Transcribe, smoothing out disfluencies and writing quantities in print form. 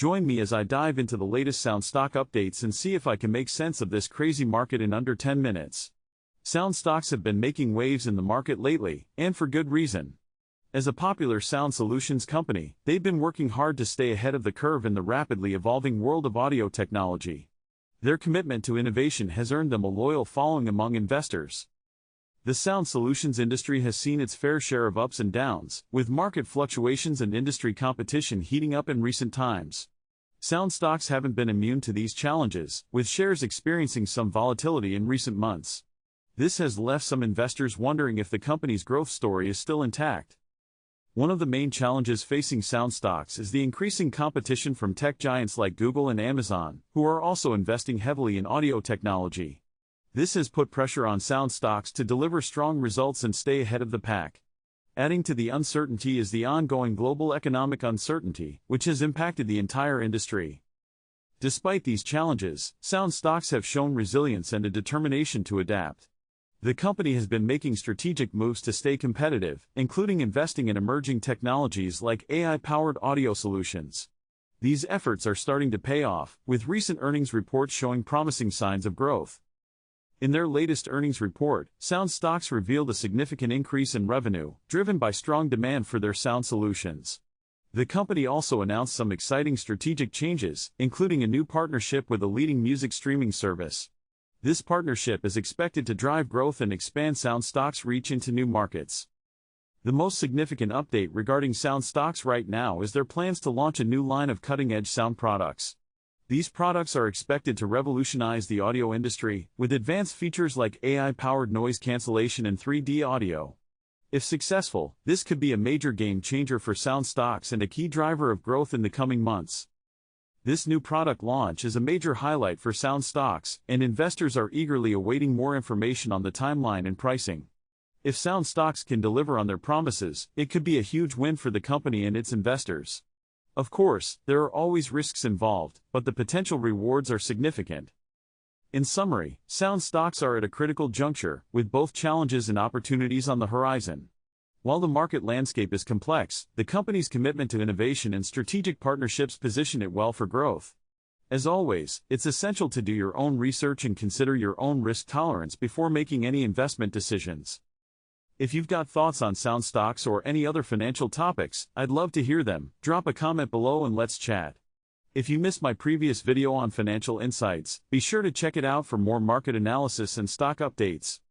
Join me as I dive into the latest Sound stock updates and see if I can make sense of this crazy market in under 10 minutes. Sound stocks have been making waves in the market lately, and for good reason. As a popular sound solutions company, they've been working hard to stay ahead of the curve in the rapidly evolving world of audio technology. Their commitment to innovation has earned them a loyal following among investors. The sound solutions industry has seen its fair share of ups and downs, with market fluctuations and industry competition heating up in recent times. Sound stocks haven't been immune to these challenges, with shares experiencing some volatility in recent months. This has left some investors wondering if the company's growth story is still intact. One of the main challenges facing sound stocks is the increasing competition from tech giants like Google and Amazon, who are also investing heavily in audio technology. This has put pressure on sound stocks to deliver strong results and stay ahead of the pack. Adding to the uncertainty is the ongoing global economic uncertainty, which has impacted the entire industry. Despite these challenges, sound stocks have shown resilience and a determination to adapt. The company has been making strategic moves to stay competitive, including investing in emerging technologies like AI-powered audio solutions. These efforts are starting to pay off, with recent earnings reports showing promising signs of growth. In their latest earnings report, sound stocks revealed a significant increase in revenue, driven by strong demand for their sound solutions. The company also announced some exciting strategic changes, including a new partnership with a leading music streaming service. This partnership is expected to drive growth and expand sound stocks' reach into new markets. The most significant update regarding sound stocks right now is their plans to launch a new line of cutting-edge sound products. These products are expected to revolutionize the audio industry, with advanced features like AI-powered noise cancellation and 3D audio. If successful, this could be a major game changer for sound stocks and a key driver of growth in the coming months. This new product launch is a major highlight for sound stocks, and investors are eagerly awaiting more information on the timeline and pricing. If sound stocks can deliver on their promises, it could be a huge win for the company and its investors. Of course, there are always risks involved, but the potential rewards are significant. In summary, sound stocks are at a critical juncture, with both challenges and opportunities on the horizon. While the market landscape is complex, the company's commitment to innovation and strategic partnerships position it well for growth. As always, it's essential to do your own research and consider your own risk tolerance before making any investment decisions. If you've got thoughts on sound stocks or any other financial topics, I'd love to hear them. Drop a comment below and let's chat. If you missed my previous video on financial insights, be sure to check it out for more market analysis and stock updates.